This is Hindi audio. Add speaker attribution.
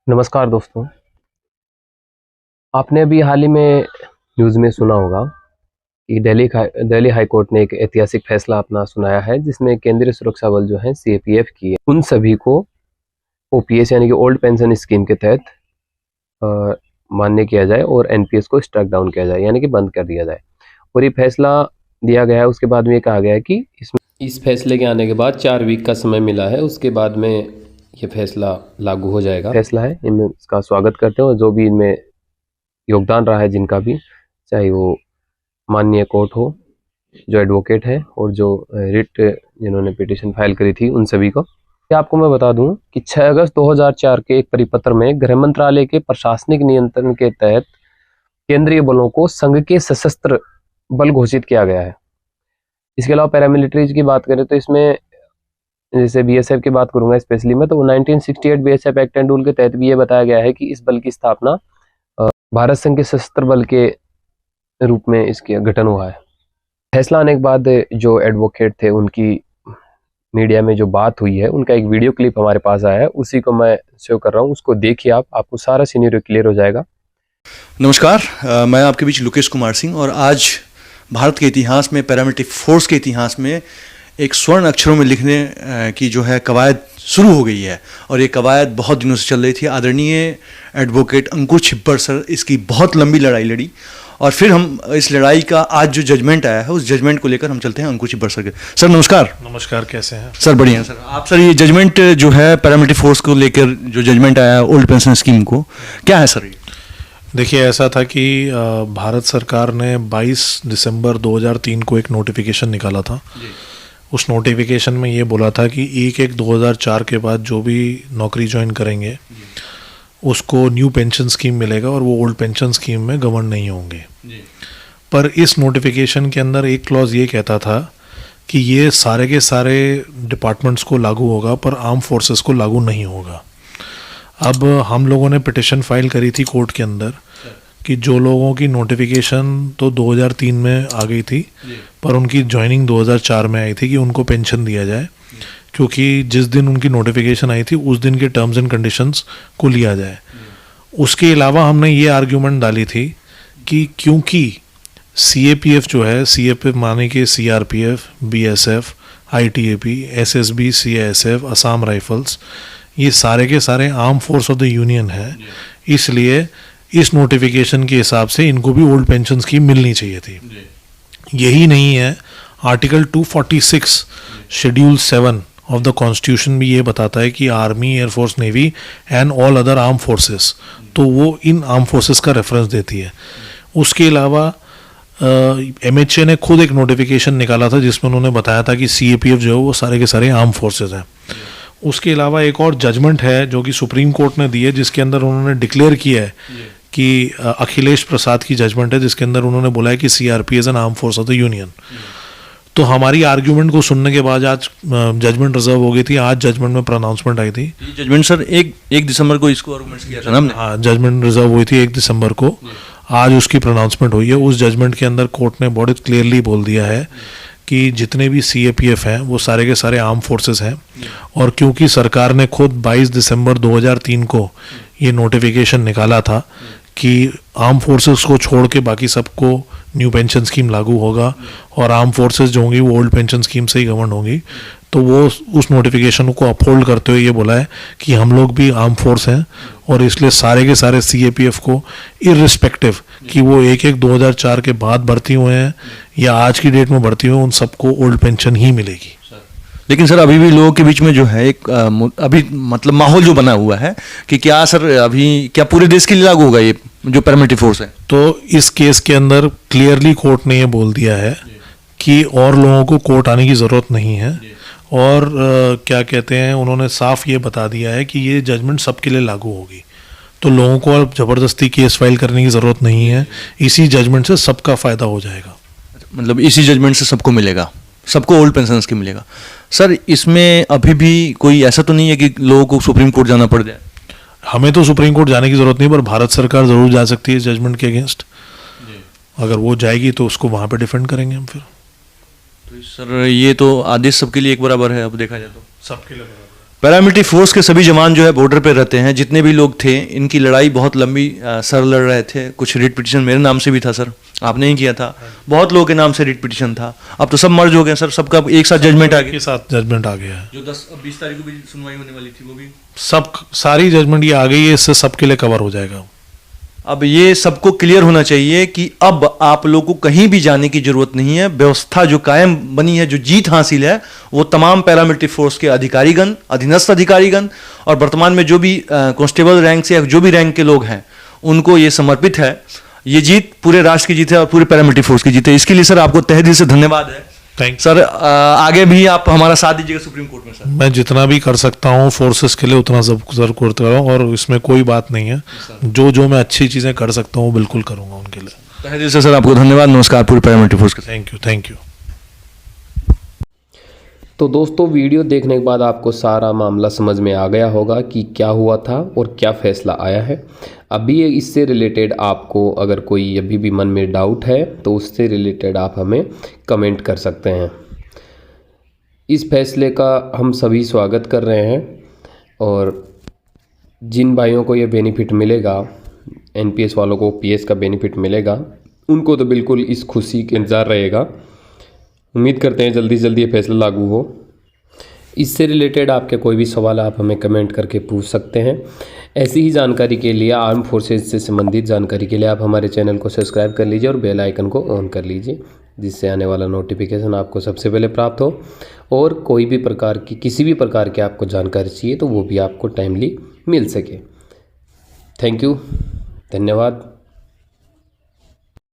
Speaker 1: नमस्कार दोस्तों। आपने अभी हाल ही में न्यूज़ में सुना होगा कि दिल्ली हाई कोर्ट ने एक ऐतिहासिक फैसला अपना सुनाया है, जिसमें केंद्रीय सुरक्षा बल जो है सीएपीएफ की उन सभी को ओपीएस यानी कि ओल्ड पेंशन स्कीम के तहत मान्य किया जाए और एनपीएस को स्ट्राइक डाउन किया जाए, यानी कि बंद कर दिया जाए। और ये फैसला दिया गया है। उसके बाद में ये कहा गया है कि इस फैसले के आने के बाद 4 वीक का समय मिला है, उसके बाद में ये फैसला लागू हो जाएगा। फैसला है, इनमें इसका स्वागत करते हैं और जो भी इनमें योगदान रहा है जिनका भी, चाहे वो माननीय कोर्ट हो, जो एडवोकेट है और जो रिट जिन्होंने पिटीशन फाइल करी थी, उन सभी को। आपको मैं बता दूं कि 6 अगस्त 2004 के एक परिपत्र में गृह मंत्रालय के प्रशासनिक नियंत्रण के तहत केंद्रीय बलों को संघ के सशस्त्र बल घोषित किया गया है। इसके अलावा पैरामिलिट्रीज की बात करें तो इसमें जैसे बीएसएफ की बात करूंगा स्पेशली मैं, तो 1968 बीएसएफ एक्ट एंड रूल के तहत भी ये बताया गया है कि इस बल की स्थापना भारत संघ के सशस्त्र बल के रूप में इसके गठन हुआ है। फैसला आने के बाद जो एडवोकेट थे उनकी मीडिया में जो बात हुई है, उनका एक वीडियो क्लिप हमारे पास आया है, उसी को मैं शो कर रहा हूँ। उसको देखिए, आपको सारा सिनेरियो क्लियर हो जाएगा।
Speaker 2: नमस्कार, मैं आपके बीच लोकेश कुमार सिंह, और आज भारत के इतिहास में, पैरामिलिट्री फोर्स के इतिहास में एक स्वर्ण अक्षरों में लिखने की जो है कवायद शुरू हो गई है। और ये कवायद बहुत दिनों से चल रही थी। आदरणीय एडवोकेट अंकुर छिब्बर सर इसकी बहुत लंबी लड़ाई लड़ी, और फिर हम इस लड़ाई का आज जो जजमेंट आया है, उस जजमेंट को लेकर हम चलते हैं अंकुर छिब्बर सर के। सर नमस्कार।
Speaker 3: नमस्कार, कैसे हैं
Speaker 2: सर? बढ़िया हैं सर। आप सर, ये जजमेंट जो है पैरामिलिट्री फोर्स को लेकर जो जजमेंट आया है ओल्ड पेंशन स्कीम को, क्या है सर?
Speaker 3: देखिए, ऐसा था कि भारत सरकार ने 22 दिसंबर 2003 को एक नोटिफिकेशन निकाला था। उस नोटिफिकेशन में ये बोला था कि 1/1/2004 के बाद जो भी नौकरी ज्वाइन करेंगे उसको न्यू पेंशन स्कीम मिलेगा और वो ओल्ड पेंशन स्कीम में गवर्न नहीं होंगे। पर इस नोटिफिकेशन के अंदर एक क्लॉज ये कहता था कि ये सारे के सारे डिपार्टमेंट्स को लागू होगा, पर आर्म फोर्सेस को लागू नहीं होगा। अब हम लोगों ने पिटिशन फाइल करी थी कोर्ट के अंदर कि जो लोगों की नोटिफिकेशन तो 2003 में आ गई थी, पर उनकी ज्वाइनिंग 2004 में आई थी कि उनको पेंशन दिया जाए, क्योंकि जिस दिन उनकी नोटिफिकेशन आई थी उस दिन के टर्म्स एंड कंडीशंस को लिया जाए। उसके अलावा हमने ये आर्ग्यूमेंट डाली थी कि क्योंकि सीएपीएफ जो है, सीएपीएफ माने कि CRPF, BSF, ITBP, SSB, CISF, Assam Rifles, ये सारे के सारे arm force of the union है, इसलिए इस नोटिफिकेशन के हिसाब से इनको भी ओल्ड पेंशन स्कीम मिलनी चाहिए थी। यही नहीं है, article 246 schedule 7 of the constitution भी ये बताता है कि army, air force, navy and all other arm forces, तो वो इन आर्म फोर्सेस का रेफरेंस देती है। उसके अलावा एमएचए ने खुद एक नोटिफिकेशन निकाला था जिसमें उन्होंने बताया था कि सीएपीएफ जो है वो सारे के सारे आर्म फोर्सेस हैं। उसके अलावा एक और जजमेंट है जो कि सुप्रीम कोर्ट ने दी है, जिसके अंदर उन्होंने डिक्लेयर किया है कि अखिलेश प्रसाद की जजमेंट है, जिसके अंदर उन्होंने बोला है कि CRP is an arm force of the union. तो हमारी आर्ग्यूमेंट को सुनने के बाद आज जजमेंट रिजर्व हो गई थी। आज जजमेंट में प्रोनाउंसमेंट आई थी।
Speaker 2: जजमेंट सर 1 दिसंबर को इसको आर्गुमेंट्स किया था ना हमने।
Speaker 3: हाँ, जजमेंट रिजर्व हुई थी 1 दिसंबर को। आज उसकी प्रोनाउंसमेंट हुई है। उस जजमेंट के अंदर कोर्ट ने बहुत क्लियरली बोल दिया है कि जितने भी सीएपीएफ हैं वो सारे के सारे आर्म फोर्सेस हैं, और क्योंकि सरकार ने खुद 22 दिसंबर 2003 को ये नोटिफिकेशन निकाला था कि आर्म फोर्सेस को छोड़ के बाकी सबको न्यू पेंशन स्कीम लागू होगा और आर्म फोर्सेस जो होंगी वो ओल्ड पेंशन स्कीम से ही गवर्न होंगी, तो वो उस नोटिफिकेशन को अपहोल्ड करते हुए ये बोला है कि हम लोग भी आर्म फोर्स हैं, और इसलिए सारे के सारे सीएपीएफ को इररिस्पेक्टिव कि वो 1/1/2004 के बाद भर्ती हुए हैं या आज की डेट में भर्ती हुए, उन सबको ओल्ड पेंशन ही मिलेगी।
Speaker 2: लेकिन सर अभी भी लोगों के बीच में जो है एक अभी मतलब माहौल जो बना हुआ है कि क्या सर अभी क्या पूरे देश के लिए लागू होगा ये जो पैरामिलिट्री फोर्स है?
Speaker 3: तो इस केस के अंदर क्लियरली कोर्ट ने ये बोल दिया है कि और लोगों को कोर्ट आने की ज़रूरत नहीं है, और क्या कहते हैं, उन्होंने साफ ये बता दिया है कि ये जजमेंट सबके लिए लागू होगी। तो लोगों को अब ज़बरदस्ती केस फाइल करने की ज़रूरत नहीं है। इसी जजमेंट से सबका फ़ायदा हो जाएगा।
Speaker 2: मतलब इसी जजमेंट से सबको मिलेगा, सबको ओल्ड पेंशन स्कीम मिलेगा। सर इसमें अभी भी कोई ऐसा तो नहीं है कि लोगों को सुप्रीम कोर्ट जाना पड़ जाए?
Speaker 3: हमें तो सुप्रीम कोर्ट जाने की ज़रूरत नहीं, पर भारत सरकार ज़रूर जा सकती है इस जजमेंट के अगेंस्ट। अगर वो जाएगी तो उसको वहाँ पे डिफेंड करेंगे हम फिर।
Speaker 2: तो सर ये तो आदेश सबके लिए एक बराबर है, अब देखा जाए तो
Speaker 3: सबके लिए बराबर
Speaker 2: पैरामिलिट्री फोर्स के सभी जवान जो है बॉर्डर पे रहते हैं, जितने भी लोग थे, इनकी लड़ाई बहुत लंबी सर लड़ रहे थे। कुछ रिट पिटिशन मेरे नाम से भी था सर, आपने ही किया था, बहुत लोगों के नाम से रिट पिटिशन था। अब तो सब मर्ज हो गए सर, सबका एक साथ जजमेंट आ गया,
Speaker 3: के साथ जजमेंट आ गया है।
Speaker 2: जो 20 तारीख को भी सुनवाई होने वाली थी वो भी
Speaker 3: सब सारी जजमेंट ये आ गई है, इससे सबके लिए कवर हो जाएगा।
Speaker 2: अब ये सबको क्लियर होना चाहिए कि अब आप लोगों को कहीं भी जाने की जरूरत नहीं है। व्यवस्था जो कायम बनी है, जो जीत हासिल है, वो तमाम पैरामिलिट्री फोर्स के अधिकारीगण, अधीनस्थ अधिकारीगण और वर्तमान में जो भी कांस्टेबल रैंक से या जो भी रैंक के लोग हैं, उनको ये समर्पित है। ये जीत पूरे राष्ट्र की जीत है और पूरे पैरामिलिट्री फोर्स की जीत है। इसके लिए सर आपको तहे दिल से धन्यवाद है।
Speaker 3: थैंक
Speaker 2: सर आगे भी आप हमारा साथ दीजिएगा सुप्रीम कोर्ट में सर।
Speaker 3: मैं जितना भी कर सकता हूँ फोर्सेस के लिए उतना सब सर करता हूँ, और इसमें कोई बात नहीं है। जो मैं अच्छी चीज़ें कर सकता हूँ बिल्कुल करूँगा उनके लिए।
Speaker 2: तहे दिल से सर आपको धन्यवाद। नमस्कार पूरे पैरामिलिट्री फोर्स के।
Speaker 3: Thank you.
Speaker 1: तो दोस्तों, वीडियो देखने के बाद आपको सारा मामला समझ में आ गया होगा कि क्या हुआ था और क्या फैसला आया है। अभी इससे रिलेटेड आपको अगर कोई अभी भी मन में डाउट है तो उससे रिलेटेड आप हमें कमेंट कर सकते हैं। इस फैसले का हम सभी स्वागत कर रहे हैं, और जिन भाइयों को ये बेनिफिट मिलेगा, एनपीएस वालों को पीएस का बेनिफिट मिलेगा, उनको तो बिल्कुल इस खुशी के इंतज़ार रहेगा। उम्मीद करते हैं जल्दी से जल्दी ये फैसला लागू हो। इससे रिलेटेड आपके कोई भी सवाल आप हमें कमेंट करके पूछ सकते हैं। ऐसी ही जानकारी के लिए, आर्म फोर्सेज से संबंधित जानकारी के लिए आप हमारे चैनल को सब्सक्राइब कर लीजिए और बेल आइकन को ऑन कर लीजिए, जिससे आने वाला नोटिफिकेशन आपको सबसे पहले प्राप्त हो। और कोई भी प्रकार की, किसी भी प्रकार की आपको जानकारी चाहिए तो वो भी आपको टाइमली मिल सके। थैंक यू, धन्यवाद।